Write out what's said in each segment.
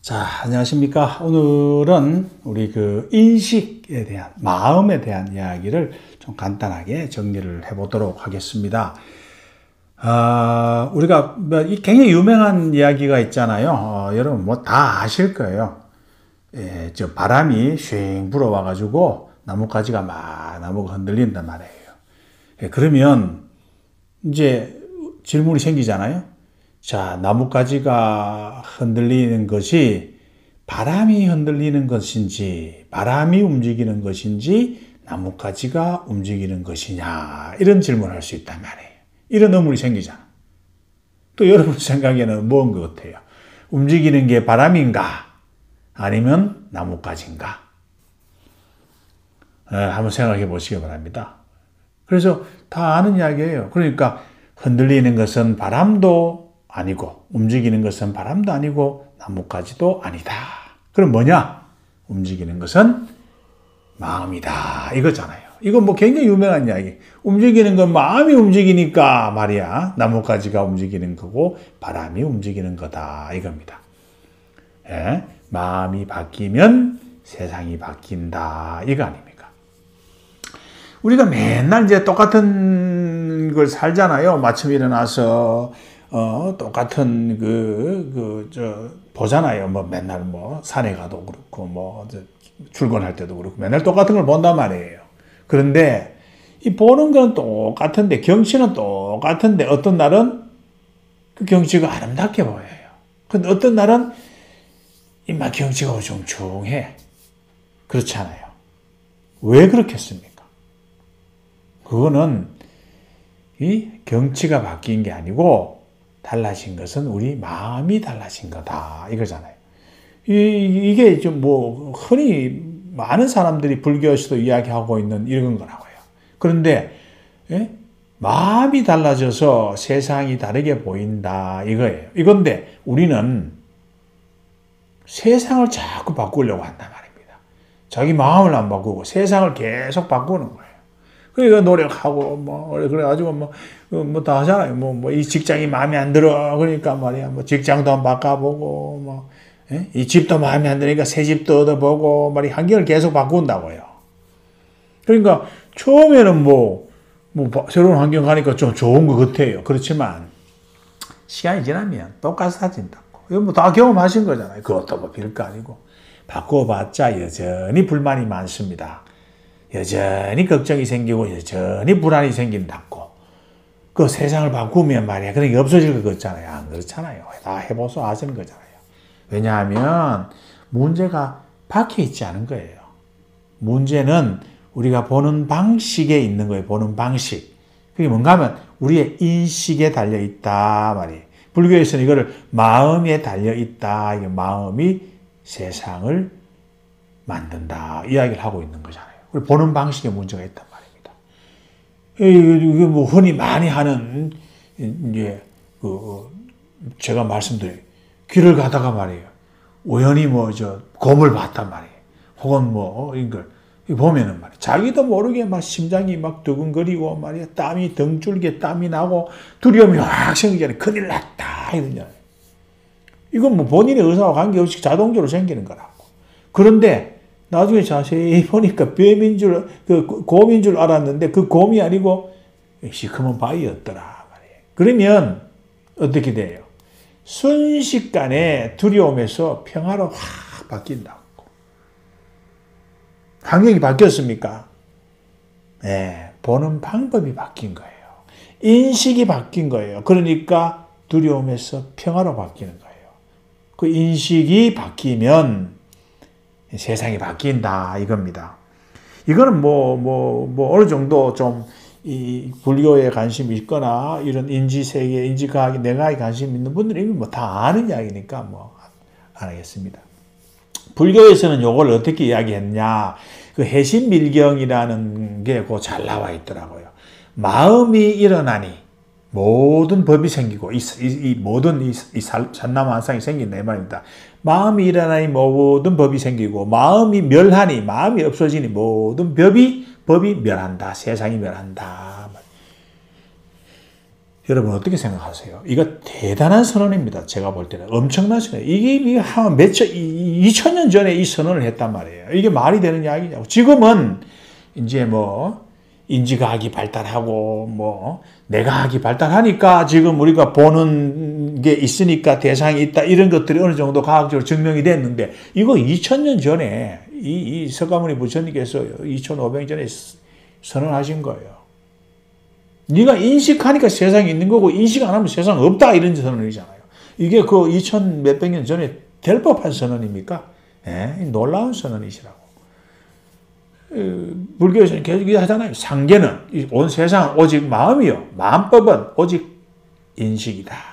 자, 안녕하십니까. 오늘은 우리 그 인식에 대한, 마음에 대한 이야기를 좀 간단하게 정리를 해보도록 하겠습니다. 우리가 굉장히 유명한 이야기가 있잖아요. 여러분 뭐 다 아실 거예요. 저 바람이 쉥 불어와가지고 나뭇가지가 막 나무가 흔들린단 말이에요. 그러면 이제 질문이 생기잖아요. 자, 나뭇가지가 흔들리는 것이 바람이 흔들리는 것인지, 바람이 움직이는 것인지, 나뭇가지가 움직이는 것이냐, 이런 질문을 할 수 있단 말이에요. 이런 의문이 생기잖아. 또 여러분 생각에는 뭔 것 같아요? 움직이는 게 바람인가? 아니면 나뭇가지인가? 한번 생각해 보시기 바랍니다. 그래서 다 아는 이야기예요. 그러니까 흔들리는 것은 바람도 아니고 움직이는 것은 바람도 아니고 나뭇가지도 아니다. 그럼 뭐냐? 움직이는 것은 마음이다. 이거잖아요. 이거 뭐 굉장히 유명한 이야기. 움직이는 건 마음이 움직이니까 말이야. 나뭇가지가 움직이는 거고 바람이 움직이는 거다. 이겁니다. 마음이 바뀌면 세상이 바뀐다. 이거 아닙니까? 우리가 맨날 이제 똑같은 걸 살잖아요. 아침에 일어나서 똑같은 보잖아요. 뭐 맨날 뭐 산에 가도 그렇고, 뭐 출근할 때도 그렇고, 맨날 똑같은 걸 본단 말이에요. 그런데 이 보는 건 똑같은데, 경치는 똑같은데, 어떤 날은 그 경치가 아름답게 보여요. 근데 어떤 날은 막 경치가 우중충해. 그렇잖아요. 왜 그렇겠습니까? 그거는 이 경치가 바뀐 게 아니고, 달라진 것은 우리 마음이 달라진 거다. 이거잖아요. 이게 좀 뭐, 흔히 많은 사람들이 불교에서도 이야기하고 있는 이런 거라고요. 그런데, 마음이 달라져서 세상이 다르게 보인다. 이거예요. 이건데, 우리는 세상을 자꾸 바꾸려고 한단 말입니다. 자기 마음을 안 바꾸고 세상을 계속 바꾸는 거예요. 그러니까 노력하고, 그래가지고, 다 하잖아요. 이 직장이 마음에 안 들어. 그러니까 말이야. 직장도 한번 바꿔보고, 이 집도 마음에 안 들으니까 새 집도 얻어보고, 환경을 계속 바꾼다고요. 그러니까, 처음에는 새로운 환경 가니까 좀 좋은 것 같아요. 그렇지만, 시간이 지나면 똑같아진다고. 이거 다 경험하신 거잖아요. 그것도 별거 아니고. 바꿔봤자 여전히 불만이 많습니다. 여전히 걱정이 생기고 여전히 불안이 생긴다고. 그 세상을 바꾸면 말이야. 그런 게 없어질 것 같잖아요. 안 그렇잖아요. 다 해보소 하시는 거잖아요. 왜냐하면 문제가 밖에 있지 않은 거예요. 문제는 우리가 보는 방식에 있는 거예요. 보는 방식. 그게 뭔가 하면 우리의 인식에 달려있다 말이에요. 불교에서는 이거를 마음에 달려있다. 이게 마음이 세상을 만든다. 이야기를 하고 있는 거잖아요. 보는 방식에 문제가 있단 말입니다. 이게 뭐 흔히 많이 하는, 이제, 제가 말씀드려요. 길을 가다가 말이에요. 우연히 곰을 봤단 말이에요. 혹은 이걸 보면은 말이에요. 자기도 모르게 막 심장이 막 두근거리고 말이에요. 땀이 등줄기에 땀이 나고 두려움이 확 생기잖아요. 큰일 났다. 이러잖아요. 이건 뭐 본인의 의사와 관계없이 자동적으로 생기는 거라고. 그런데 나중에 자세히 보니까 곰인 줄 알았는데 그 곰이 아니고 시커먼 바위였더라 말이에요. 그러면 어떻게 돼요? 순식간에 두려움에서 평화로 확 바뀐다고. 환경이 바뀌었습니까? 네, 보는 방법이 바뀐 거예요. 인식이 바뀐 거예요. 그러니까 두려움에서 평화로 바뀌는 거예요. 그 인식이 바뀌면 세상이 바뀐다 이겁니다. 이거는 어느 정도 좀 이 불교에 관심이 있거나 이런 인지세계, 인지과학, 내과에 관심 있는 분들이 다 아는 이야기니까 안 하겠습니다. 불교에서는 요걸 어떻게 이야기했냐? 그 해심밀경이라는 게 잘 나와 있더라고요. 마음이 일어나니 모든 법이 생기고 모든 산나마한상이 생긴다 이 말입니다. 마음이 일어나니 모든 법이 생기고 마음이 멸하니 마음이 없어지니 모든 법이 멸한다. 세상이 멸한다. 여러분 어떻게 생각하세요? 이거 대단한 선언입니다. 제가 볼 때는 엄청난 선언. 이게 한 2000년 전에 이 선언을 했단 말이에요. 이게 말이 되는 이야기냐고. 지금은 이제 뭐 인지과학이 발달하고 뭐 뇌과학이 발달하니까 지금 우리가 보는 게 있으니까 대상이 있다 이런 것들이 어느 정도 과학적으로 증명이 됐는데 이거 2000년 전에 이 석가모니 부처님께서 2500년 전에 선언하신 거예요. 네가 인식하니까 세상이 있는 거고 인식 안 하면 세상 없다 이런 선언이잖아요. 이게 그 2000 몇백 년 전에 될 법한 선언입니까? 놀라운 선언이시라고. 불교에서는 계속 얘기하잖아요. 상계는 온 세상은 오직 마음이요. 마음법은 오직 인식이다.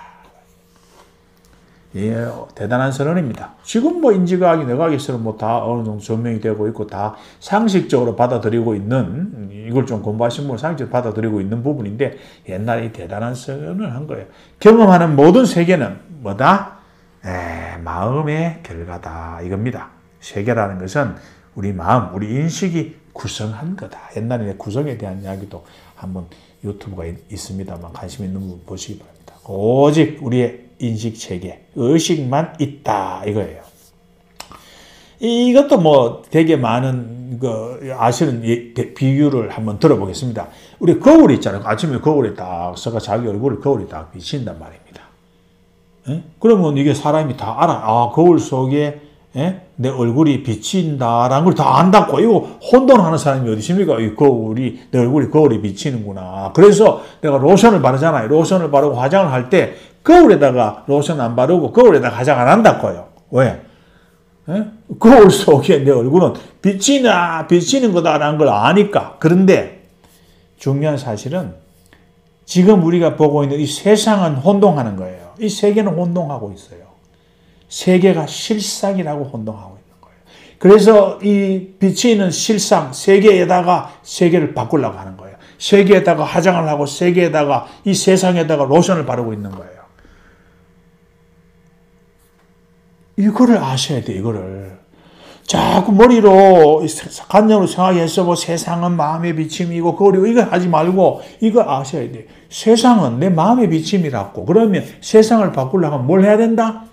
예, 대단한 선언입니다. 지금 뭐 인지과학이 뇌과학에서는 뭐 다 어느 정도 증명이 되고 있고 다 상식적으로 받아들이고 있는 이걸 좀 공부하신 분은 상식적으로 받아들이고 있는 부분인데 옛날에 대단한 선언을 한 거예요. 경험하는 모든 세계는 뭐다? 마음의 결과다 이겁니다. 세계라는 것은 우리 마음, 우리 인식이 구성한 거다. 옛날에 구성에 대한 이야기도 한번 유튜브가 있습니다만 관심 있는 분 보시기 바랍니다. 오직 우리의 인식체계, 의식만 있다 이거예요. 이것도 뭐 되게 많은 아시는 비유를 한번 들어보겠습니다. 우리 거울 있잖아요. 아침에 거울에 딱 서가 자기 얼굴을 거울에 딱 비친단 말입니다. 그러면 이게 사람이 다 알아. 아, 거울 속에 내 얼굴이 비친다라는 걸 다 안다고. 이거 혼돈하는 사람이 어디 있습니까? 이 거울이, 내 얼굴이 거울에 비치는구나. 그래서 내가 로션을 바르잖아요. 로션을 바르고 화장을 할 때 거울에다가 로션 안 바르고 거울에다가 화장 안 한다고요. 왜? 거울 속에 내 얼굴은 비치는 거다라는 걸 아니까. 그런데 중요한 사실은 지금 우리가 보고 있는 이 세상은 혼동하는 거예요. 이 세계는 혼동하고 있어요. 세계가 실상이라고 혼동하고 있는 거예요. 그래서 이 비치는 실상, 세계에다가 세계를 바꾸려고 하는 거예요. 세계에다가 화장을 하고 세계에다가 이 세상에다가 로션을 바르고 있는 거예요. 이거를 아셔야 돼요, 이거를. 자꾸 머리로, 관념으로 생각해서 뭐 세상은 마음의 비침이고, 그리고 이거 하지 말고, 이거 아셔야 돼요. 세상은 내 마음의 비침이라고. 그러면 세상을 바꾸려고 하면 뭘 해야 된다?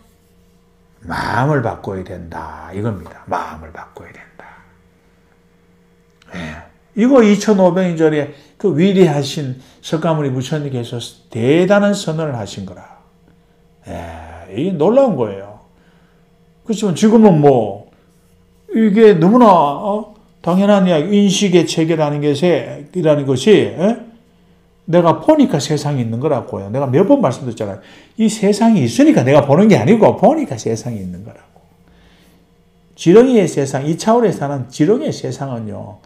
마음을 바꿔야 된다. 이겁니다. 마음을 바꿔야 된다. 이거 2500년 전에 그 위대하신 석가모니 부처님께서 대단한 선언을 하신 거라. 이게 놀라운 거예요. 그렇지만 지금은 뭐 이게 너무나 당연한 이야기, 인식의 체계라는 것이 내가 보니까 세상이 있는 거라고요. 내가 몇 번 말씀드렸잖아요. 이 세상이 있으니까 내가 보는 게 아니고 보니까 세상이 있는 거라고. 지렁이의 세상, 2차원에 사는 지렁이의 세상은요.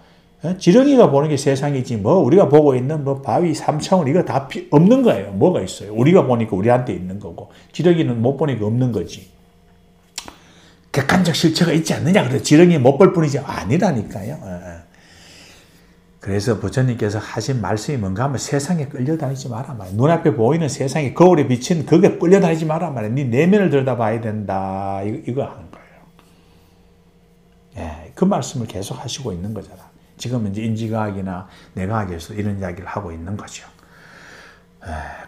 지렁이가 보는 게 세상이지 뭐 우리가 보고 있는 뭐 바위 3차원 이거 다 없는 거예요. 뭐가 있어요? 우리가 보니까 우리한테 있는 거고 지렁이는 못 보니까 없는 거지. 객관적 실체가 있지 않느냐. 그래서 지렁이 못 볼 뿐이지 아니라니까요. 그래서 부처님께서 하신 말씀이 뭔가 하면 세상에 끌려다니지 마라 말이야. 눈앞에 보이는 세상에 거울에 비친 그게 끌려다니지 마라 말이야. 네 내면을 들여다봐야 된다. 이거 하는 거예요. 그 말씀을 계속 하시고 있는 거잖아. 지금 이제 인지과학이나 뇌과학에서 이런 이야기를 하고 있는 거죠.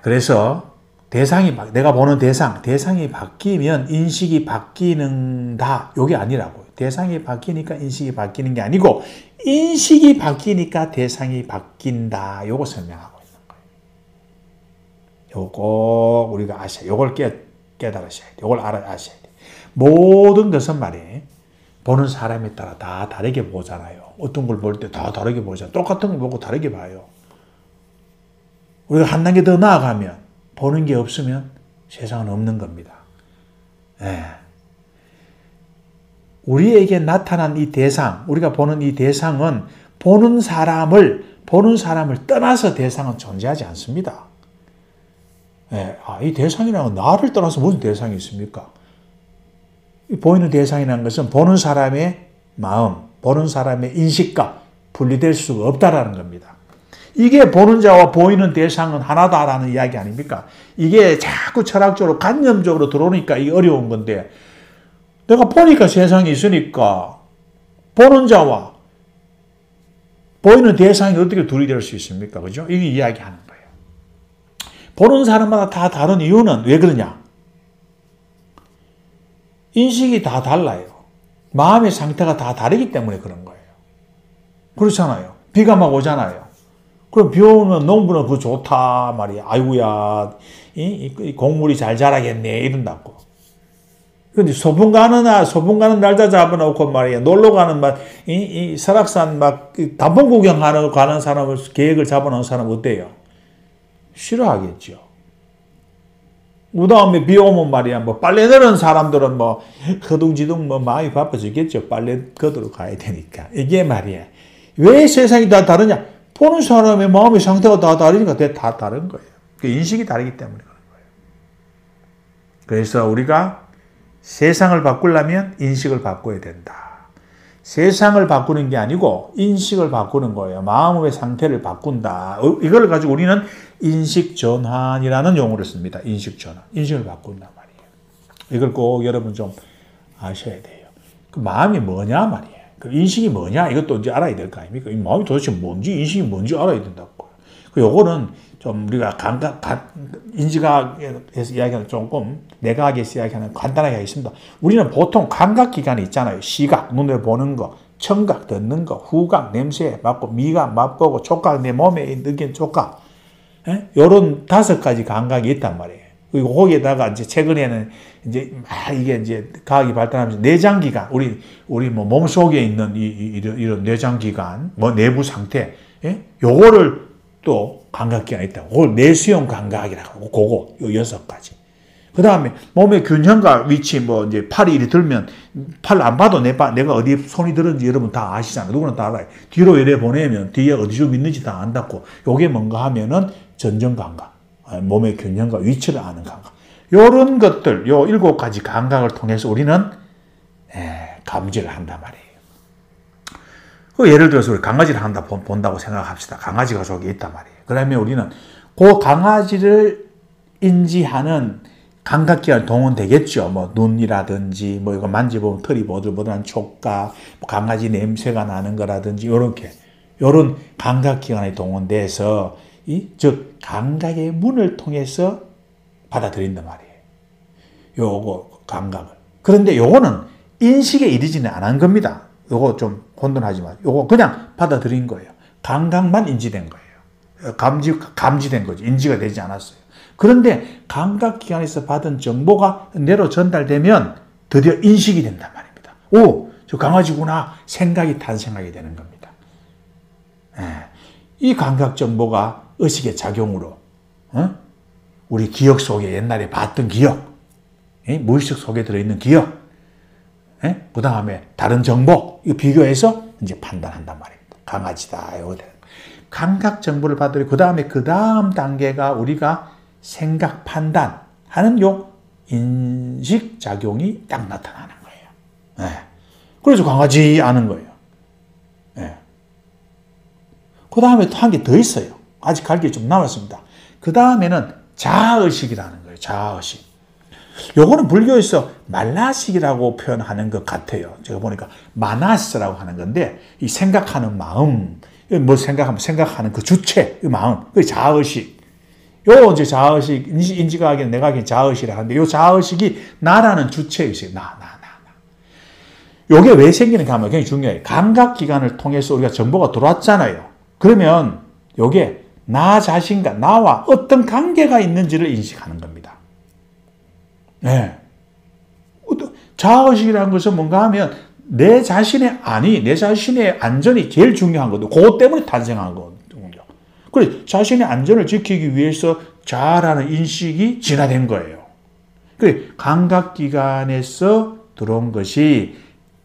그래서 내가 보는 대상이 바뀌면 인식이 바뀌는다. 이게 아니라고요. 대상이 바뀌니까 인식이 바뀌는 게 아니고 인식이 바뀌니까 대상이 바뀐다. 요거 설명하고 있는 거예요. 요거 우리가 아셔야 돼요. 요걸 깨달으셔야 돼요. 요걸 아셔야 돼요. 모든 것은 말이에요. 보는 사람에 따라 다 다르게 보잖아요. 어떤 걸 볼 때 다 다르게 보잖아요. 똑같은 걸 보고 다르게 봐요. 우리가 한 단계 더 나아가면 보는 게 없으면 세상은 없는 겁니다. 우리에게 나타난 이 대상, 우리가 보는 이 대상은 보는 사람을 떠나서 대상은 존재하지 않습니다. 이 대상이라는 건 나를 떠나서 무슨 대상이 있습니까? 보이는 대상이라는 것은 보는 사람의 마음, 보는 사람의 인식과 분리될 수가 없다라는 겁니다. 이게 보는 자와 보이는 대상은 하나다라는 이야기 아닙니까? 이게 자꾸 철학적으로 관념적으로 들어오니까 이게 어려운 건데 내가 보니까 세상이 있으니까 보는 자와 보이는 대상이 어떻게 둘이 될 수 있습니까? 그죠? 이게 이야기하는 거예요. 보는 사람마다 다 다른 이유는 왜 그러냐? 인식이 다 달라요. 마음의 상태가 다 다르기 때문에 그런 거예요. 그렇잖아요. 비가 막 오잖아요. 그럼 비 오면 농부는 그거 좋다 말이야. 아이고야, 이 곡물이 잘 자라겠네 이런다고. 근데 소풍 가는 날짜 잡아놓고 말이야. 놀러 가는 이 설악산 단풍 가는 사람을 계획을 잡아놓은 사람 어때요? 싫어하겠죠. 그 다음에 비 오면 말이야. 빨래 내는 사람들은 허둥지둥 마음이 바빠지겠죠. 빨래 걷으러 가야 되니까. 이게 말이야. 왜 세상이 다 다르냐? 보는 사람의 마음의 상태가 다 다르니까 다 다른 거예요. 인식이 다르기 때문에 그런 거예요. 그래서 우리가 세상을 바꾸려면 인식을 바꿔야 된다. 세상을 바꾸는 게 아니고 인식을 바꾸는 거예요. 마음의 상태를 바꾼다. 이걸 가지고 우리는 인식전환이라는 용어를 씁니다. 인식전환. 인식을 바꾼단 말이에요. 이걸 꼭 여러분 좀 아셔야 돼요. 그 마음이 뭐냐 말이에요. 그 인식이 뭐냐 이것도 이제 알아야 될 거 아닙니까? 이 마음이 도대체 뭔지 인식이 뭔지 알아야 된다고. 요거는 좀 우리가 인지과학에서 이야기하는 조금 내과학에서 이야기하는 간단하게 하겠습니다. 우리는 보통 감각기관이 있잖아요. 시각, 눈으로 보는 거, 청각, 듣는 거, 후각, 냄새 맡고, 미각, 맛보고, 촉각, 내 몸에 느낀 촉각. 요런 5가지 감각이 있단 말이에요. 그리고 거기에다가 이제 최근에는 이게 이제 과학이 발달하면서 내장기관, 우리 몸 속에 있는 이런 내장기관, 내부 상태, 요거를 또 감각기관이 있다. 그걸 내수용 감각이라고 하고, 그거, 요 6가지. 그 다음에 몸의 균형과 위치, 이제 팔이 이리 들면, 팔 안 봐도 내가 어디에 손이 들었는지 여러분 다 아시잖아요. 누구나 다 알아요. 뒤로 이래 보내면 뒤에 어디 좀 있는지 다 안다고. 요게 뭔가 하면은 전정 감각. 몸의 균형과 위치를 아는 감각. 요런 것들, 요 7가지 감각을 통해서 우리는, 감지를 한단 말이에요. 예를 들어서 우리 강아지를 본다고 생각합시다. 강아지가 저기 있단 말이에요. 그러면 우리는 그 강아지를 인지하는 감각기관 동원되겠죠. 눈이라든지, 이거 만져보면 털이 보들보들한 촉각, 강아지 냄새가 나는 거라든지, 요런 감각기관이 동원돼서, 즉, 감각의 문을 통해서 받아들인단 말이에요. 요거, 감각을. 그런데 요거는 인식에 이르지는 않은 겁니다. 요거 좀 혼돈하지 마세요. 요거 그냥 받아들인 거예요. 감각만 인지된 거예요. 감지된 거죠. 인지가 되지 않았어요. 그런데 감각기관에서 받은 정보가 뇌로 전달되면 드디어 인식이 된단 말입니다. 오, 저 강아지구나. 생각이 탄생하게 되는 겁니다. 이 감각 정보가 의식의 작용으로, 우리 기억 속에 옛날에 봤던 기억, 무의식 속에 들어있는 기억, 그 다음에 다른 정보, 이거 비교해서 이제 판단한단 말입니다. 강아지다. 감각 정보를 받으려, 그 다음 단계가 우리가 생각 판단하는 요 인식 작용이 딱 나타나는 거예요. 그래서 강아지 아는 거예요. 그 다음에 또 한 개 더 있어요. 아직 갈 게 좀 남았습니다. 그 다음에는 자아의식이라는 거예요. 자아의식. 요거는 불교에서 말라식이라고 표현하는 것 같아요. 제가 보니까 마나스라고 하는 건데, 이 생각하는 마음, 생각하는 그 주체, 그 마음, 그 자아의식. 요 이제 자아의식, 인지과학에는 내과학에는 자아의식이라 하는데, 요 자아의식이 나라는 주체의식, 나. 요게 왜 생기는가 하면 굉장히 중요해요. 감각기관을 통해서 우리가 정보가 들어왔잖아요. 그러면 요게 나 자신과 나와 어떤 관계가 있는지를 인식하는 겁니다. 자아의식이라는 것은 뭔가 하면 내 자신의 안전이 제일 중요한 거죠. 그것 때문에 탄생한 거거든요. 그래, 자신의 안전을 지키기 위해서 자아라는 인식이 진화된 거예요. 그래, 감각기관에서 들어온 것이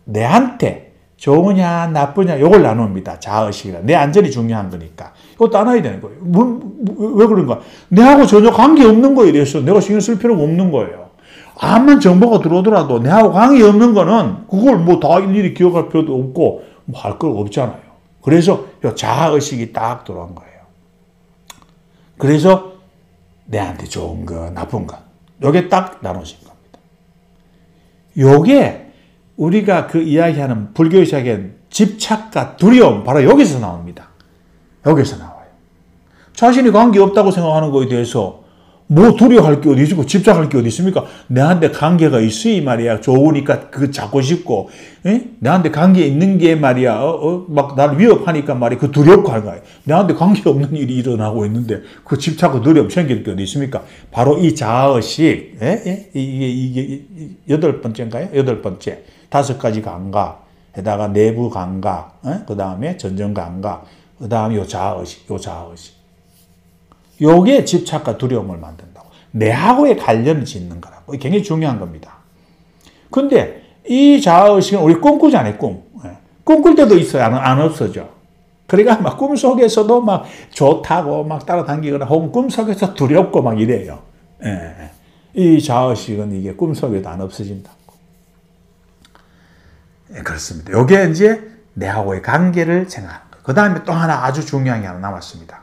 내한테 좋으냐 나쁘냐 이걸 나눕니다. 자아의식이라. 내 안전이 중요한 거니까. 이것도 알아야 되는 거예요. 왜 그런가? 내하고 전혀 관계없는 거에 대해서 내가 신경 쓸 필요가 없는 거예요. 암만 정보가 들어오더라도 내하고 관계없는 거는 그걸 다 일일이 기억할 필요도 없고 할 거 없잖아요. 그래서 자아의식이 딱 들어온 거예요. 그래서 내한테 좋은 거, 나쁜 거. 요게 딱 나눠진 겁니다. 요게 우리가 그 이야기하는 불교에서 이야기하는 집착과 두려움, 바로 여기서 나옵니다. 여기서 나와요. 자신이 관계없다고 생각하는 거에 대해서 뭐 두려워할 게 어디 있고 집착할 게 어디 있습니까? 내한테 관계가 있으이 말이야. 좋으니까 그거 잡고 싶고, 에? 내한테 관계 있는 게 말이야. 막 나를 위협하니까 말이야. 그 두렵고 할 거야. 내한테 관계 없는 일이 일어나고 있는데 그 집착과 두려움 생길 게 어디 있습니까? 바로 이 자아의식, 이게 8번째인가요? 8번째. 5가지 감각. 에다가 내부 감각, 그 다음에 전전 감각, 그 다음에 요 자아의식. 요게 집착과 두려움을 만든다고. 내하고의 관련을 짓는 거라고. 이게 굉장히 중요한 겁니다. 근데 이 자아의식은 우리 꿈꾸잖아요, 꿈. 꿈꿀 때도 있어요, 안 없어져. 그러니까 막 꿈속에서도 막 좋다고 막 따라다니거나 혹은 꿈속에서 두렵고 막 이래요. 이 자아의식은 이게 꿈속에도 안 없어진다. 그렇습니다. 요게 이제 내하고의 관계를 생각하는 거예요. 그 다음에 또 하나 아주 중요한 게 하나 남았습니다.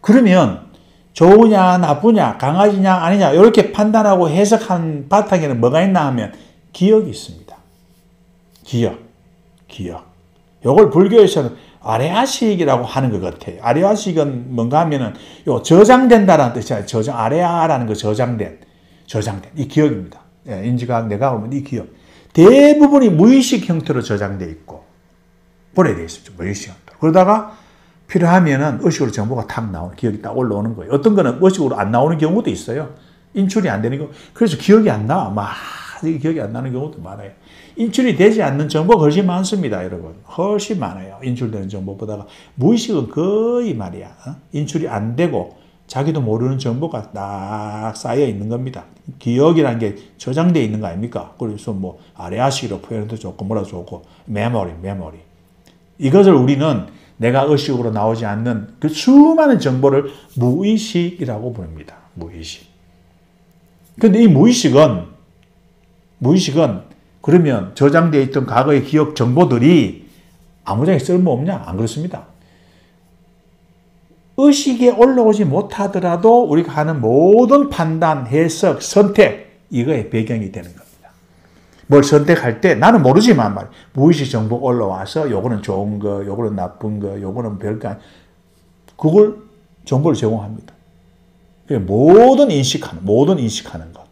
그러면 좋으냐 나쁘냐 강아지냐 아니냐 이렇게 판단하고 해석한 바탕에는 뭐가 있나 하면 기억이 있습니다. 기억. 요걸 불교에서는 아레아식이라고 하는 것 같아요. 아레아식은 뭔가 하면은 요 저장된다라는 뜻이에요. 아레아라는 거 저장된 이 기억입니다. 인지각 내가 보면 이 기억. 대부분이 무의식 형태로 저장되어 있고 보내되어 있습니다. 무의식 형태로. 그러다가 필요하면은 의식으로 정보가 탁 나오는 기억이 딱 올라오는 거예요. 어떤 거는 의식으로 안 나오는 경우도 있어요. 인출이 안 되는 경우. 그래서 기억이 안 나. 막 기억이 안 나는 경우도 많아요. 인출이 되지 않는 정보가 훨씬 많습니다, 여러분. 훨씬 많아요. 인출되는 정보보다가 무의식은 거의 말이야. 인출이 안 되고 자기도 모르는 정보가 딱 쌓여 있는 겁니다. 기억이라는 게 저장되어 있는 거 아닙니까? 그래서 뭐 아레아식으로 표현도 좋고 뭐라 좋고 메모리. 이것을 우리는 내가 의식으로 나오지 않는 그 수많은 정보를 무의식이라고 부릅니다. 무의식. 근데 이 무의식은 그러면 저장되어 있던 과거의 기억 정보들이 아무짝에 쓸모없냐? 안 그렇습니다. 의식에 올라오지 못하더라도 우리가 하는 모든 판단, 해석, 선택 이거의 배경이 되는 겁니다. 뭘 선택할 때 나는 모르지만 말이야. 무의식 정보가 올라와서 요거는 좋은 거, 요거는 나쁜 거, 요거는 별거 아니 그걸 정보를 제공합니다. 모든 인식하는 것.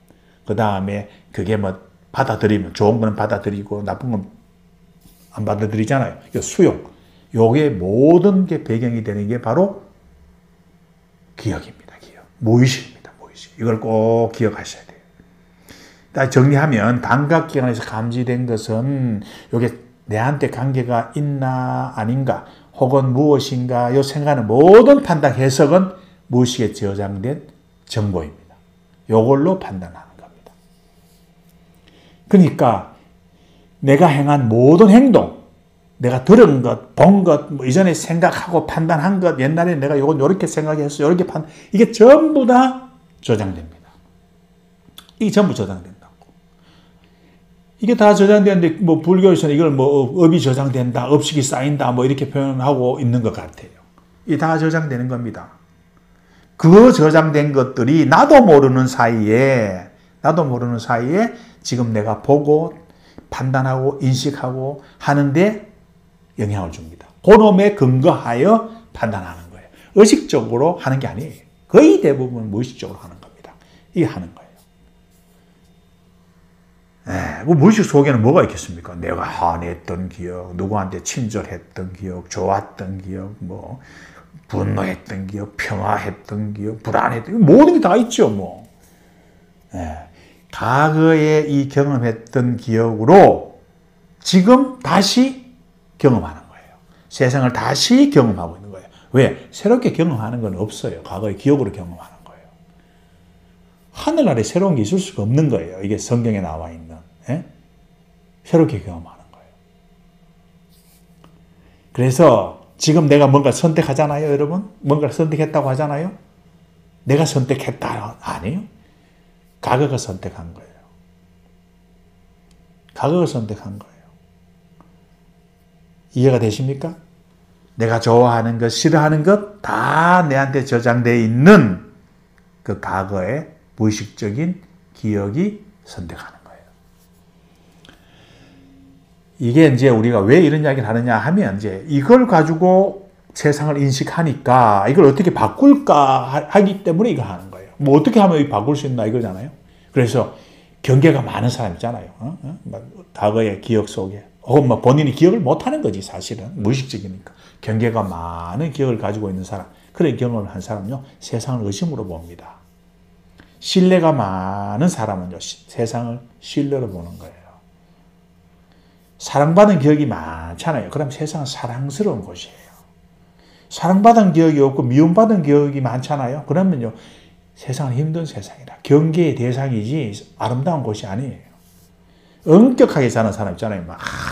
그 다음에 그게 뭐 받아들이면 좋은 거는 받아들이고 나쁜 건 안 받아들이잖아요. 수용. 요게 모든 게 배경이 되는 게 바로 기억입니다. 기억. 무의식입니다. 무의식. 이걸 꼭 기억하셔야 돼요. 다시 정리하면 감각기관에서 감지된 것은 이게 내한테 관계가 있나 아닌가 혹은 무엇인가 요 생각하는 모든 판단 해석은 무의식에 저장된 정보입니다. 이걸로 판단하는 겁니다. 그러니까 내가 행한 모든 행동 내가 들은 것, 본 것, 뭐 이전에 생각하고 판단한 것, 옛날에 내가 이건 이렇게 생각했어, 이렇게 이게 전부 다 저장됩니다. 이게 전부 저장된다고. 이게 다 저장되는데, 뭐, 불교에서는 이걸 뭐, 업이 저장된다, 업식이 쌓인다, 뭐, 이렇게 표현하고 있는 것 같아요. 이게 다 저장되는 겁니다. 그 저장된 것들이 나도 모르는 사이에 지금 내가 보고, 판단하고, 인식하고 하는데, 영향을 줍니다. 그놈에 근거하여 판단하는 거예요. 의식적으로 하는 게 아니에요. 거의 대부분 무의식적으로 하는 겁니다. 이게 하는 거예요. 그 무의식 속에는 뭐가 있겠습니까? 내가 화냈던 기억, 누구한테 친절했던 기억, 좋았던 기억, 뭐 분노했던 기억, 평화했던 기억, 불안했던 기억, 모든 게 다 있죠. 뭐. 과거에 이 경험했던 기억으로 지금 다시 경험하는 거예요. 세상을 다시 경험하고 있는 거예요. 왜? 새롭게 경험하는 건 없어요. 과거의 기억으로 경험하는 거예요. 하늘 아래 새로운 게 있을 수가 없는 거예요. 이게 성경에 나와 있는. 새롭게 경험하는 거예요. 그래서 지금 내가 뭔가 선택하잖아요, 여러분? 뭔가를 선택했다고 하잖아요? 내가 선택했다. 아니요. 과거가 선택한 거예요. 과거가 선택한 거예요. 이해가 되십니까? 내가 좋아하는 것, 싫어하는 것 다 내한테 저장되어 있는 그 과거의 무의식적인 기억이 선택하는 거예요. 이게 이제 우리가 왜 이런 이야기를 하느냐 하면 이제 이걸 가지고 세상을 인식하니까 이걸 어떻게 바꿀까 하기 때문에 이걸 하는 거예요. 뭐 어떻게 하면 바꿀 수 있나 이거잖아요. 그래서 경계가 많은 사람 있잖아요. 과거의 기억 속에. 혹은 뭐 본인이 기억을 못하는 거지 사실은. 무의식적이니까. 경계가 많은 기억을 가지고 있는 사람. 그런 경험을 한 사람은요. 세상을 의심으로 봅니다. 신뢰가 많은 사람은요. 세상을 신뢰로 보는 거예요. 사랑받은 기억이 많잖아요. 그럼 세상은 사랑스러운 곳이에요. 사랑받은 기억이 없고 미움받은 기억이 많잖아요. 그러면요. 세상은 힘든 세상이다. 경계의 대상이지 아름다운 곳이 아니에요. 엄격하게 사는 사람 있잖아요.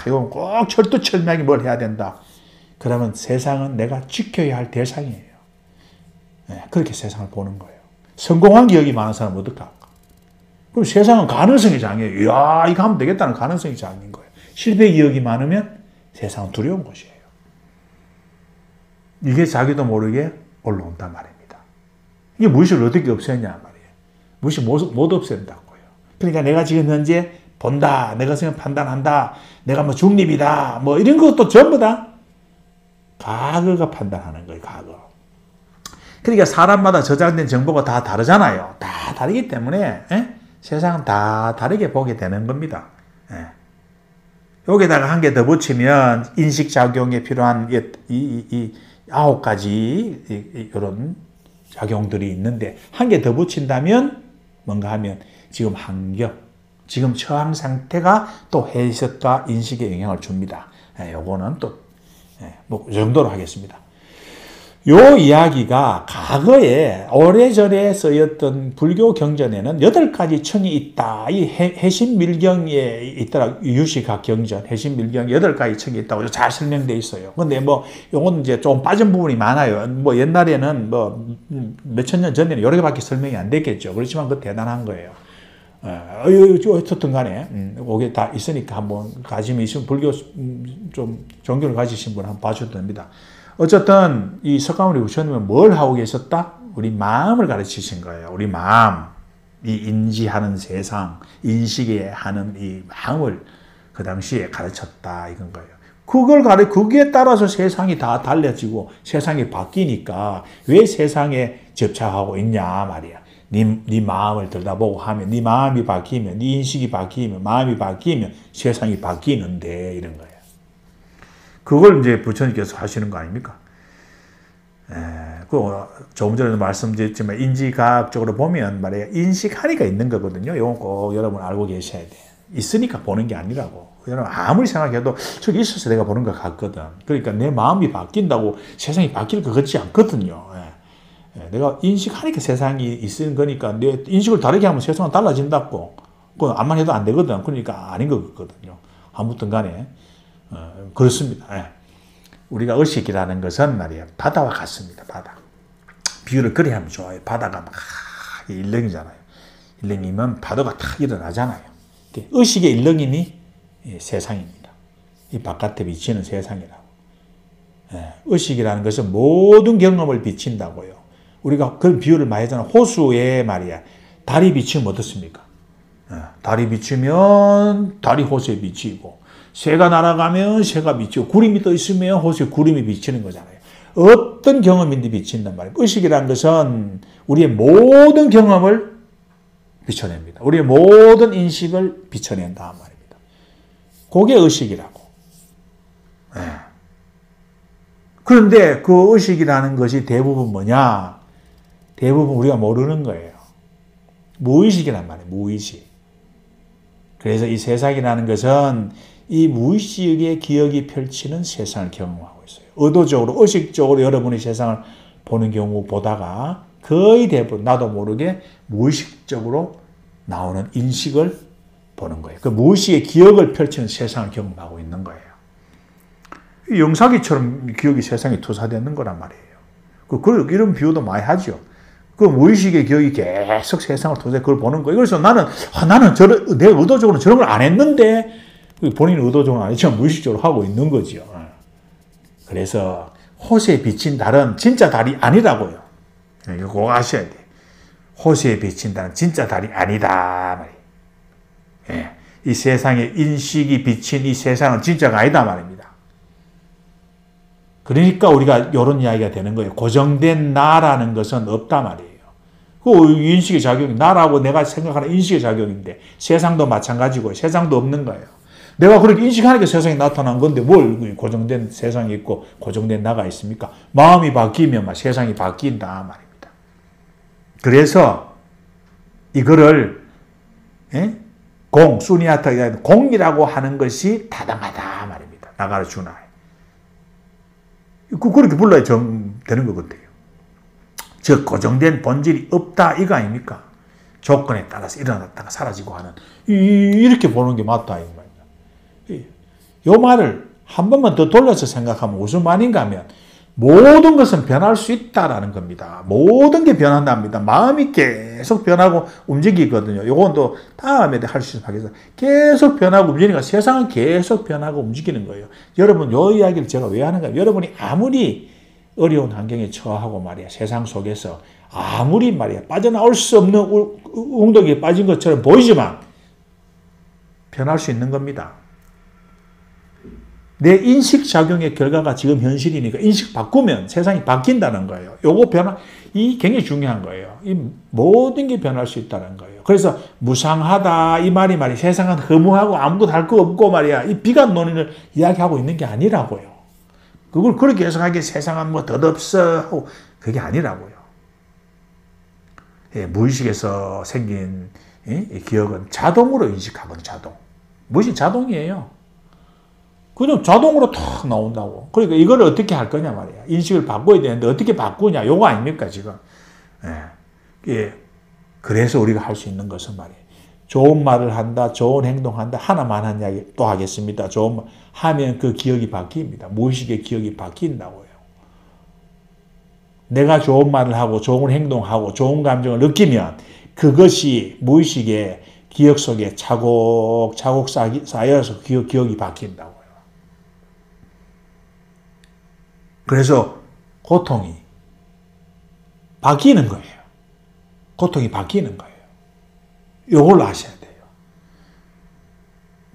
이건 꼭 철두철미하게 뭘 해야 된다. 그러면 세상은 내가 지켜야 할 대상이에요. 네, 그렇게 세상을 보는 거예요. 성공한 기억이 많은 사람은 어떨까? 그럼 세상은 가능성이 장애예요. 이야, 이거 하면 되겠다는 가능성이 장애인 거예요. 실패 기억이 많으면 세상은 두려운 곳이에요. 이게 자기도 모르게 올라온단 말입니다. 이게 무의식을 어떻게 없애냐 말이에요. 무의식 못 없앤다고요. 그러니까 내가 지금 현재 본다, 내가 지금 판단한다, 내가 뭐 중립이다, 뭐 이런 것도 전부 다 과거가 판단하는 거예요, 과거. 그러니까 사람마다 저장된 정보가 다 다르잖아요. 다 다르기 때문에 세상은 다 다르게 보게 되는 겁니다. 여기다가 한 개 더 붙이면 인식작용에 필요한 이 9가지 이런 작용들이 있는데 한 개 더 붙인다면 뭔가 하면 지금 환경, 지금 처한 상태가 또 해석과 인식에 영향을 줍니다. 요거는 또 뭐 이 정도로 하겠습니다. 요 이야기가 과거에 오래전에 쓰였던 불교 경전에는 8가지 층이 있다. 이 해심밀경에 있더라. 유시각 경전, 해심밀경 8가지 층이 있다고 잘 설명되어 있어요. 근데 뭐, 요건 이제 좀 빠진 부분이 많아요. 뭐 옛날에는 뭐, 몇천 년 전에는 여러 개밖에 설명이 안 됐겠죠. 그렇지만 그 대단한 거예요. 어쨌든 간에, 그게 다 있으니까 한번 관심이 있으면 불교 좀 종교를 가지신 분 한번 봐주셔도 됩니다. 어쨌든 이 석가모니 부처님은 뭘 하고 계셨다? 우리 마음을 가르치신 거예요. 우리 마음, 이 인지하는 세상, 인식에 하는 이 마음을 그 당시에 가르쳤다 이건 거예요. 그게 따라서 세상이 다 달라지고 세상이 바뀌니까 왜 세상에 접착하고 있냐 말이야. 네 마음을 들여다보고 하면 네 마음이 바뀌면 네 인식이 바뀌면 마음이 바뀌면 세상이 바뀌는데 이런 거예요. 그걸 이제 부처님께서 하시는 거 아닙니까? 조금 전에도 말씀드렸지만 인지과학적으로 보면 말이에요. 인식하니까 있는 거거든요. 이건 꼭 여러분 알고 계셔야 돼요. 있으니까 보는 게 아니라고. 여러분 아무리 생각해도 저기 있어서 내가 보는 것 같거든. 그러니까 내 마음이 바뀐다고 세상이 바뀔 것 같지 않거든요. 내가 인식하니까 세상이 있는 거니까 내 인식을 다르게 하면 세상은 달라진다고. 그건 암만 해도 안 되거든. 그러니까 아닌 것 같거든요. 아무튼 간에 그렇습니다. 우리가 의식이라는 것은 말이에요. 바다와 같습니다. 바다. 비유를 그래 하면 좋아요. 바다가 막 일렁이잖아요. 일렁이면 파도가 탁 일어나잖아요. 의식의 일렁임이 세상입니다. 이 바깥에 비치는 세상이라고. 의식이라는 것은 모든 경험을 비친다고요. 우리가 그런 비유를 많이 하잖아요. 호수에 말이야. 달이 비치면 어떻습니까? 달이 비치면 달이 호수에 비치고 새가 날아가면 새가 비치고 구름이 떠 있으면 호수에 구름이 비치는 거잖아요. 어떤 경험인데 비친단 말이에요. 의식이라는 것은 우리의 모든 경험을 비춰냅니다. 우리의 모든 인식을 비춰낸다 말입니다. 그게 의식이라고. 그런데 그 의식이라는 것이 대부분 뭐냐? 대부분 우리가 모르는 거예요. 무의식이란 말이에요. 무의식. 그래서 이 세상이라는 것은 이 무의식의 기억이 펼치는 세상을 경험하고 있어요. 의도적으로, 의식적으로 여러분이 세상을 보는 경우 보다가 거의 대부분 나도 모르게 무의식적으로 나오는 인식을 보는 거예요. 그 무의식의 기억을 펼치는 세상을 경험하고 있는 거예요. 영사기처럼 기억이 세상에 투사되는 거란 말이에요. 이런 비유도 많이 하죠. 그 무의식의 기억이 계속 세상을 투사해 그걸 보는 거예요. 그래서 나는 내가 의도적으로 저런 걸 안 했는데 본인이 의도적으로 아니지만 무의식적으로 하고 있는 거죠. 그래서 호수에 비친 달은 진짜 달이 아니라고요. 이거 꼭 아셔야 돼요. 호수에 비친 달은 진짜 달이 아니다. 이 세상에 인식이 비친 이 세상은 진짜가 아니다 말입니다. 그러니까 우리가 이런 이야기가 되는 거예요. 고정된 나라는 것은 없다 말이에요. 그 인식의 작용이 나라고 내가 생각하는 인식의 작용인데 세상도 마찬가지고 세상도 없는 거예요. 내가 그렇게 인식하니까 세상이 나타난 건데 뭘 고정된 세상이 있고 고정된 나가 있습니까? 마음이 바뀌면 막 세상이 바뀐다 말입니다. 그래서 이거를 수니아타 공이라고 하는 것이 타당하다 말입니다. 나가르 주나. 그렇게 불러야 되는 거거든요. 즉 고정된 본질이 없다 이거 아닙니까? 조건에 따라서 일어났다가 사라지고 하는 이렇게 보는 게 맞다 이 말입니다. 이 말을 한 번만 더 돌려서 생각하면 무슨 말인가 하면 모든 것은 변할 수 있다라는 겁니다. 모든 게 변한답니다. 마음이 계속 변하고 움직이거든요. 요건 또 다음에 할 수 있도록 하겠습니다. 계속 변하고 움직이니까 세상은 계속 변하고 움직이는 거예요. 여러분 요 이야기를 제가 왜 하는가? 여러분이 아무리 어려운 환경에 처하고 말이야 세상 속에서 아무리 말이야 빠져나올 수 없는 웅덩이에 빠진 것처럼 보이지만 변할 수 있는 겁니다. 내 인식 작용의 결과가 지금 현실이니까 인식 바꾸면 세상이 바뀐다는 거예요. 요거 변화, 이 굉장히 중요한 거예요. 이 모든 게 변할 수 있다는 거예요. 그래서 무상하다 이 말이 세상은 허무하고 아무것도 할 거 없고 말이야 이 비관 논의를 이야기하고 있는 게 아니라고요. 그걸 그렇게 해석하기에 세상은 뭐 덧없어 하고 그게 아니라고요. 예, 무의식에서 생긴 이 기억은 자동으로 인식하거든 자동. 무의식 자동이에요. 그냥 자동으로 탁 나온다고. 그러니까 이걸 어떻게 할 거냐 말이야. 인식을 바꿔야 되는데 어떻게 바꾸냐. 요거 아닙니까 지금. 예. 그래서 우리가 할 수 있는 것은 말이에요. 좋은 말을 한다. 좋은 행동한다. 하나만 한 이야기 또 하겠습니다. 좋은 말 하면 그 기억이 바뀝니다. 무의식의 기억이 바뀐다고요. 내가 좋은 말을 하고 좋은 행동하고 좋은 감정을 느끼면 그것이 무의식의 기억 속에 차곡차곡 쌓여서 기억이 바뀐다고요. 그래서 고통이 바뀌는 거예요. 고통이 바뀌는 거예요. 이걸 아셔야 돼요.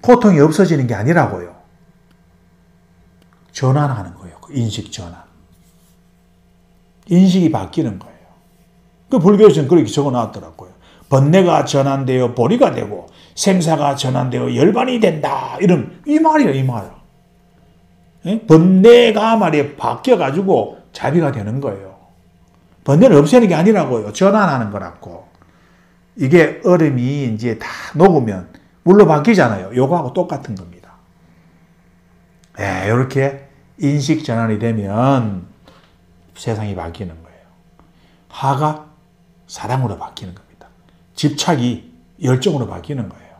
고통이 없어지는 게 아니라고요. 전환하는 거예요. 인식 전환. 인식이 바뀌는 거예요. 그 불교에서는 그렇게 적어놨더라고요. 번뇌가 전환되어 보리가 되고 생사가 전환되어 열반이 된다. 이런 이 말이에요. 이 말. 번뇌가 말이에요. 바뀌어가지고 자비가 되는 거예요. 번뇌를 없애는 게 아니라고요. 전환하는 거라고. 이게 얼음이 이제 다 녹으면 물로 바뀌잖아요. 요거하고 똑같은 겁니다. 이렇게 인식 전환이 되면 세상이 바뀌는 거예요. 화가 사랑으로 바뀌는 겁니다. 집착이 열정으로 바뀌는 거예요.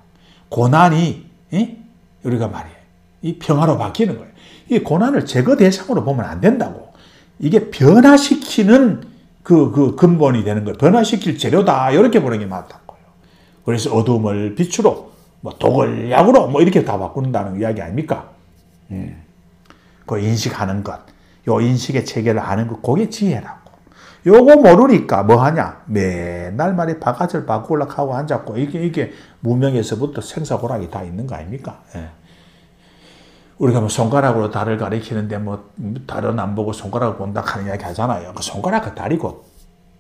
고난이 우리가 말이에요. 이 평화로 바뀌는 거예요. 이 고난을 제거 대상으로 보면 안 된다고. 이게 변화시키는 그 근본이 되는 거예요. 변화시킬 재료다. 이렇게 보는 게 맞다고요. 그래서 어둠을 빛으로, 뭐 독을 약으로, 뭐 이렇게 다 바꾼다는 이야기 아닙니까? 그 인식하는 것, 요 인식의 체계를 아는 것, 그게 지혜라고. 요거 모르니까 뭐 하냐? 맨날 말이 바가지를 바꾸려고 하고 앉았고, 이게 무명에서부터 생사고락이 다 있는 거 아닙니까? 우리가 뭐 손가락으로 달을 가리키는데 뭐 달은 안 보고 손가락을 본다 하는 이야기 하잖아요. 그 손가락과 달이 곧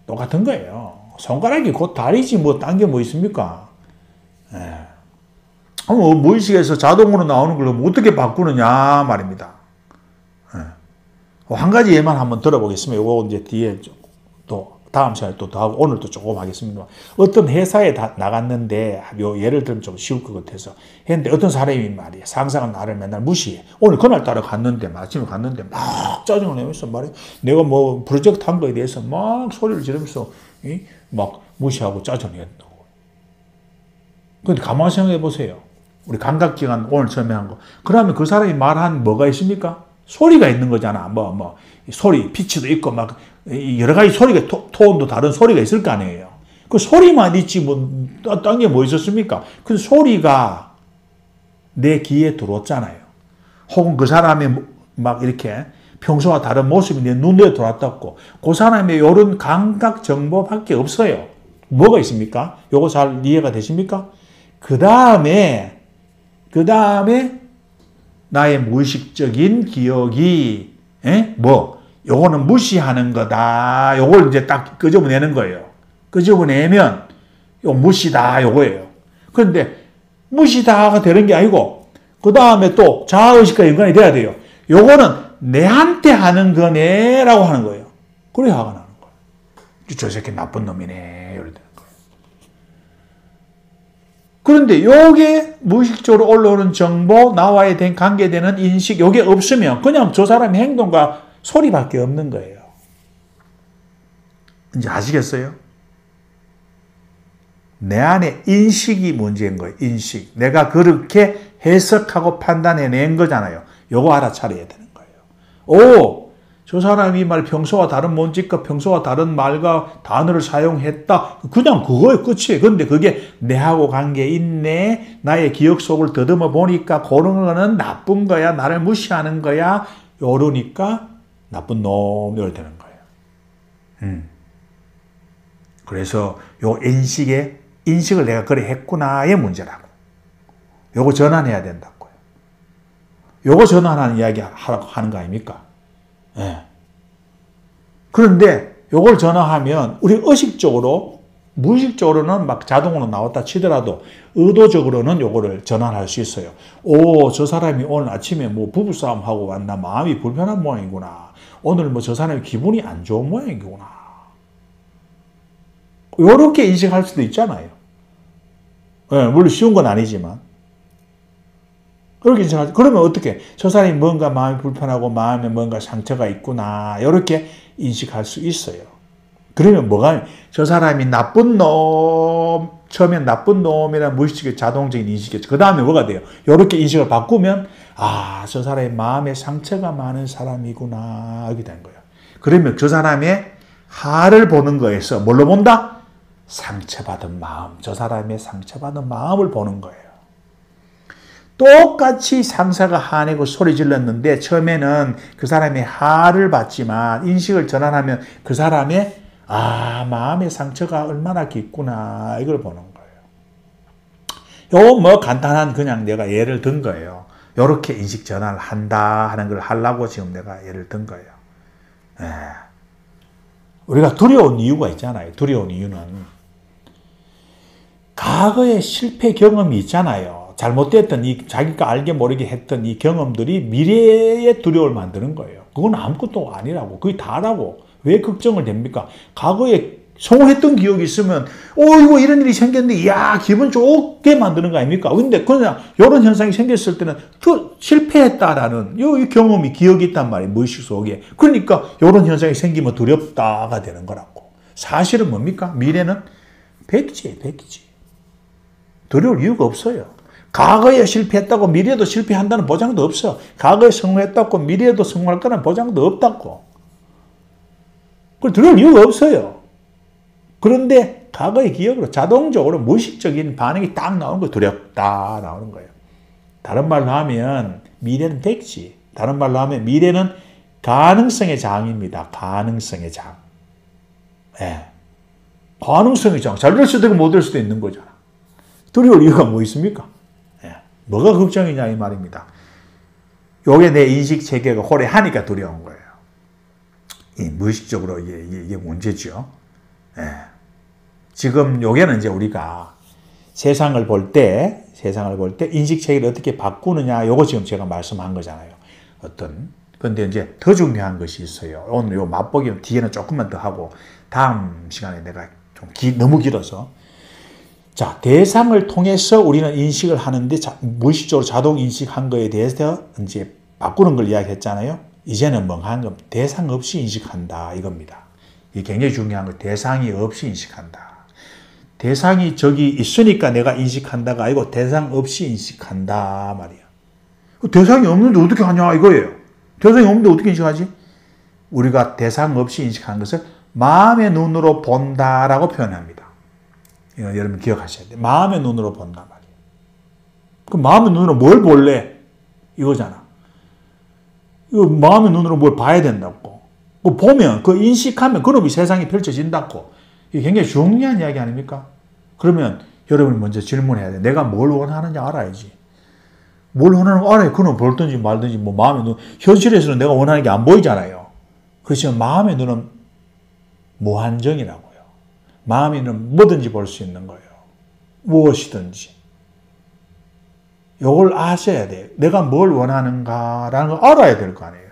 똑같은 거예요. 손가락이 곧 달이지 뭐 딴 게 뭐 있습니까? 무의식에서 자동으로 나오는 걸 어떻게 바꾸느냐 말입니다. 한 가지 예만 한번 들어보겠습니다. 이거 이제 뒤에 또 다음 시간에 또 하고 오늘도 조금 하겠습니다. 어떤 회사에 나갔는데 요 예를 들면 좀 쉬울 것 같아서 했는데 어떤 사람이 말이야 상사가 나를 맨날 무시해. 오늘 그날따라 갔는데 아침에 갔는데 막 짜증을 내면서 말이야 내가 뭐 프로젝트 한 거에 대해서 막 소리를 지르면서 막 무시하고 짜증낸다고. 근데 가만히 생각해 보세요. 우리 감각기관 오늘 처음에 한 거. 그러면 그 사람이 말한 뭐가 있습니까? 소리가 있는 거잖아. 뭐 소리, 피치도 있고 막 여러 가지 소리가 톤도 다른 소리가 있을 거 아니에요. 그 소리만 있지 뭐 딴 게 뭐 있었습니까? 그 소리가 내 귀에 들어왔잖아요. 혹은 그 사람의 막 이렇게 평소와 다른 모습이 내 눈에 들어왔다고. 그 사람의 이런 감각 정보밖에 없어요. 뭐가 있습니까? 요거 잘 이해가 되십니까? 그 다음에 나의 무의식적인 기억이 요거는 무시하는 거다. 요걸 이제 딱 끄집어내는 거예요. 끄집어내면 요 무시다 요거예요. 그런데 무시다가 되는 게 아니고 그 다음에 또 자아의식과 연관이 돼야 돼요. 요거는 내한테 하는 거네 라고 하는 거예요. 그래야 화가 나는 거예요. 저 새끼 나쁜 놈이네 이렇게 되는 거예요. 그런데 요게 무의식적으로 올라오는 정보, 나와에 대한 관계되는 인식 요게 없으면 그냥 저 사람의 행동과 소리밖에 없는 거예요. 이제 아시겠어요? 내 안에 인식이 문제인 거예요. 인식. 내가 그렇게 해석하고 판단해낸 거잖아요. 요거 알아차려야 되는 거예요. 오! 저 사람이 말 평소와 다른 몸짓과 평소와 다른 말과 단어를 사용했다. 그냥 그거에 끝이에요. 근데 그게 내하고 관계 있네. 나의 기억 속을 더듬어 보니까 그런 거는 나쁜 거야. 나를 무시하는 거야. 이러니까 나쁜 놈 이럴 되는 거예요. 그래서 요 인식을 내가 그래 했구나의 문제라고. 요거 전환해야 된다고요. 요거 전환하는 이야기 하는 거 아닙니까? 예. 그런데 요걸 전환하면 우리 의식적으로, 무의식적으로는 막 자동으로 나왔다 치더라도 의도적으로는 요거를 전환할 수 있어요. 오, 저 사람이 오늘 아침에 뭐 부부싸움 하고 왔나 마음이 불편한 모양이구나. 오늘 뭐 저 사람이 기분이 안 좋은 모양이구나. 요렇게 인식할 수도 있잖아요. 예, 물론 쉬운 건 아니지만. 그렇게 인식하죠. 그러면 어떻게? 저 사람이 뭔가 마음이 불편하고 마음에 뭔가 상처가 있구나. 이렇게 인식할 수 있어요. 그러면 뭐가, 저 사람이 나쁜 놈, 처음엔 나쁜 놈이라는 무의식적인 자동적인 인식이었죠. 그 다음에 뭐가 돼요? 이렇게 인식을 바꾸면, 아, 저 사람이 마음에 상처가 많은 사람이구나. 이렇게 되는 거예요. 그러면 저 사람의 하를 보는 거에서 뭘로 본다? 상처받은 마음. 저 사람의 상처받은 마음을 보는 거예요. 똑같이 상사가 화내고 소리 질렀는데 처음에는 그 사람의 화를 받지만 인식을 전환하면 그 사람의 마음의 상처가 얼마나 깊구나 이걸 보는 거예요. 요 뭐 간단한 그냥 내가 예를 든 거예요. 요렇게 인식 전환을 한다 하는 걸 하려고 지금 내가 예를 든 거예요. 우리가 두려운 이유가 있잖아요. 두려운 이유는 과거의 실패 경험이 있잖아요. 잘못됐던 자기가 알게 모르게 했던 이 경험들이 미래의 두려움을 만드는 거예요. 그건 아무것도 아니라고. 그게 다라고. 왜 걱정을 됩니까? 과거에 성공했던 기억이 있으면 이거 이런 일이 생겼는데 이야 기분 좋게 만드는 거 아닙니까? 근데 그냥 이런 현상이 생겼을 때는 실패했다라는 이 경험이 기억이 있단 말이에요. 무의식 속에. 그러니까 이런 현상이 생기면 두렵다가 되는 거라고. 사실은 뭡니까? 미래는 백지예요. 백지. 두려울 이유가 없어요. 과거에 실패했다고 미래에도 실패한다는 보장도 없어. 과거에 성공했다고 미래에도 성공할 거라는 보장도 없다고. 그걸 두려울 이유가 없어요. 그런데 과거의 기억으로 자동적으로 무의식적인 반응이 딱 나오는 거 두렵다 나오는 거예요. 다른 말로 하면 미래는 백지. 다른 말로 하면 미래는 가능성의 장입니다. 가능성의 장. 예. 가능성의 장. 잘 될 수도 있고 못 될 수도 있는 거잖아. 두려울 이유가 뭐 있습니까? 뭐가 걱정이냐 이 말입니다. 요게 내 인식 체계가 호래하니까 두려운 거예요. 이 무의식적으로 이게 문제죠. 지금 요게는 이제 우리가 세상을 볼 때 인식 체계를 어떻게 바꾸느냐 요거 지금 제가 말씀한 거잖아요. 근데 이제 더 중요한 것이 있어요. 오늘 요 맛보기 뒤에는 조금만 더 하고 다음 시간에 내가 좀 너무 길어서 자, 대상을 통해서 우리는 인식을 하는데 무의식적으로 자동 인식한 거에 대해서 이제 바꾸는 걸 이야기했잖아요. 이제는 멍한 건 대상 없이 인식한다 이겁니다. 이게 굉장히 중요한 거. 대상이 없이 인식한다. 대상이 저기 있으니까 내가 인식한다가 아니고 대상 없이 인식한다 말이야. 대상이 없는데 어떻게 하냐 이거예요. 대상이 없는데 어떻게 인식하지? 우리가 대상 없이 인식하는 것을 마음의 눈으로 본다라고 표현합니다. 여러분 기억하셔야 돼요. 마음의 눈으로 본단 말이에요. 그럼 마음의 눈으로 뭘 볼래? 이거잖아. 이거 마음의 눈으로 뭘 봐야 된다고. 뭐 보면, 그 인식하면 그놈이 세상이 펼쳐진다고. 이게 굉장히 중요한 이야기 아닙니까? 그러면 여러분이 먼저 질문해야 돼. 내가 뭘 원하는지 알아야지. 뭘 원하는 거 알아야 그놈 볼든지 말든지 뭐 마음의 눈. 현실에서는 내가 원하는 게 안 보이잖아요. 그렇지만 마음의 눈은 무한정이라고요. 마음에는 뭐든지 볼 수 있는 거예요. 무엇이든지. 요걸 아셔야 돼요. 내가 뭘 원하는가라는 걸 알아야 될 거 아니에요.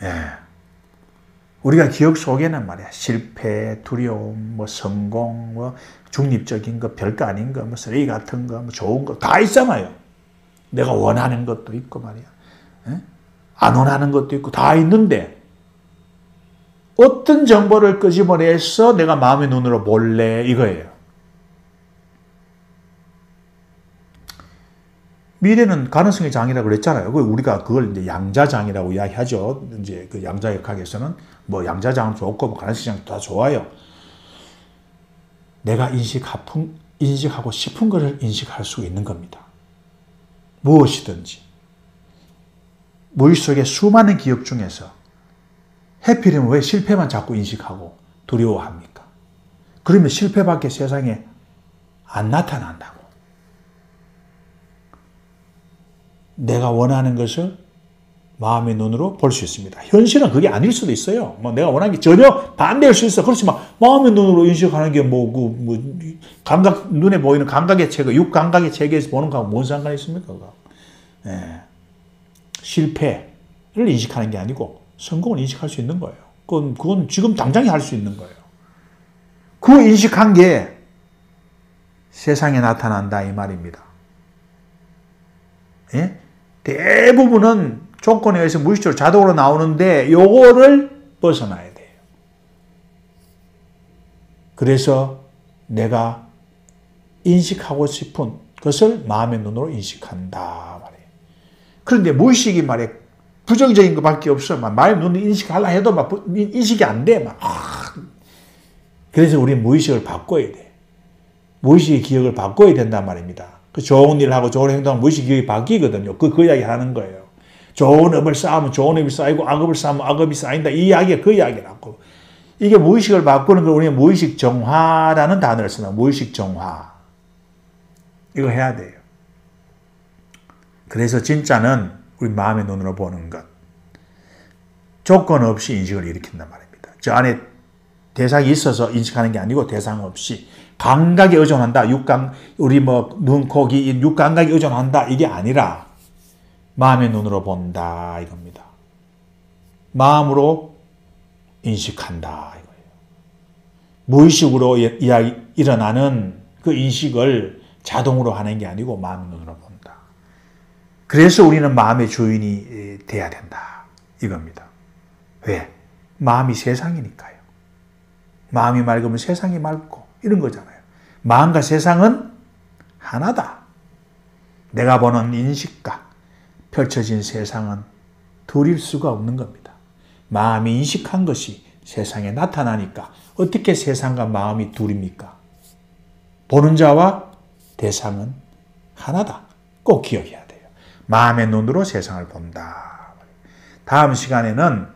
예. 우리가 기억 속에는 말이야. 실패, 두려움, 뭐 성공, 뭐 중립적인 거, 별거 아닌 거, 뭐 쓰레기 같은 거, 뭐 좋은 거 다 있잖아요. 내가 원하는 것도 있고 말이야. 예? 안 원하는 것도 있고 다 있는데 어떤 정보를 끄집어내서 내가 마음의 눈으로 볼래 이거예요. 미래는 가능성의 장이라고 그랬잖아요. 우리가 그걸 이제 양자장이라고 이야기하죠. 이제 그 양자역학에서는 뭐 양자장 좋고 뭐 가능성의 장 다 좋아요. 내가 인식하고 싶은 것을 인식할 수 있는 겁니다. 무엇이든지. 무의식 속의 수많은 기억 중에서 해피리면 왜 실패만 자꾸 인식하고 두려워합니까? 그러면 실패밖에 세상에 안 나타난다고. 내가 원하는 것을 마음의 눈으로 볼 수 있습니다. 현실은 그게 아닐 수도 있어요. 뭐 내가 원하는 게 전혀 반대일 수 있어. 그렇지만 마음의 눈으로 인식하는 게 감각, 눈에 보이는 감각의 체계, 육감각의 체계에서 보는 거하고 뭔 상관이 있습니까? 예. 실패를 인식하는 게 아니고 성공을 인식할 수 있는 거예요. 그건 지금 당장에 할 수 있는 거예요. 그 인식한 게 세상에 나타난다 이 말입니다. 예? 대부분은 조건에 의해서 무의식적으로 자동으로 나오는데 요거를 벗어나야 돼요. 그래서 내가 인식하고 싶은 것을 마음의 눈으로 인식한다 말이에요. 그런데 무의식이 말이에요. 부정적인 것밖에 없어. 마음의 눈으로 인식하려 해도 인식이 안 돼. 그래서 우리는 무의식을 바꿔야 돼. 무의식의 기억을 바꿔야 된단 말입니다. 그 좋은 일을 하고 좋은 행동을 무의식 기억이 바뀌거든요. 그 이야기 하는 거예요. 좋은 업을 쌓으면 좋은 업이 쌓이고 악업을 쌓으면 악업이 쌓인다. 이 이야기가 그 이야기라고. 이게 무의식을 바꾸는 걸 우리는 무의식 정화라는 단어를 쓰나. 무의식 정화. 이거 해야 돼요. 그래서 진짜는 우리 마음의 눈으로 보는 것. 조건 없이 인식을 일으킨단 말입니다. 저 안에 대상이 있어서 인식하는 게 아니고 대상 없이 감각에 의존한다. 우리 눈, 코, 귀, 육감각에 의존한다. 이게 아니라 마음의 눈으로 본다. 이겁니다. 마음으로 인식한다. 이거예요. 무의식으로 일어나는 그 인식을 자동으로 하는 게 아니고 마음의 눈으로 본다. 그래서 우리는 마음의 주인이 돼야 된다. 이겁니다. 왜? 마음이 세상이니까요. 마음이 맑으면 세상이 맑고 이런 거잖아요. 마음과 세상은 하나다. 내가 보는 인식과 펼쳐진 세상은 둘일 수가 없는 겁니다. 마음이 인식한 것이 세상에 나타나니까 어떻게 세상과 마음이 둘입니까? 보는 자와 대상은 하나다. 꼭 기억해야 돼요. 마음의 눈으로 세상을 본다. 다음 시간에는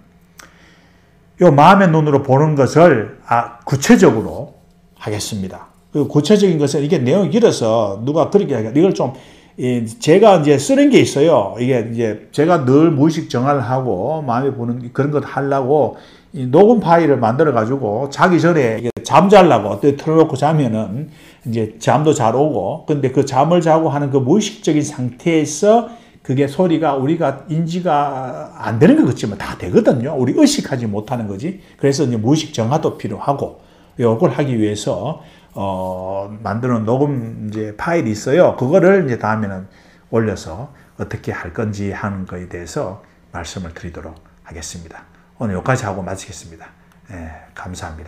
이 마음의 눈으로 보는 것을 구체적으로 하겠습니다. 그 구체적인 것은 이게 내용이 길어서 누가 그렇게 하니까 이걸 좀 제가 이제 쓰는 게 있어요. 이게 이제 제가 늘 무의식 정화를 하고 마음에 보는 그런 것 하려고 녹음 파일을 만들어 가지고 자기 전에 잠자려고 틀어놓고 자면은 이제 잠도 잘 오고 근데 그 잠을 자고 하는 그 무의식적인 상태에서 그게 소리가 우리가 인지가 안 되는 것 같지만 다 되거든요. 우리 의식하지 못하는 거지. 그래서 이제 무의식 정화도 필요하고 이걸 하기 위해서 만드는 녹음 이제 파일이 있어요. 그거를 이제 다음에는 올려서 어떻게 할 건지 하는 거에 대해서 말씀을 드리도록 하겠습니다. 오늘 여기까지 하고 마치겠습니다. 감사합니다.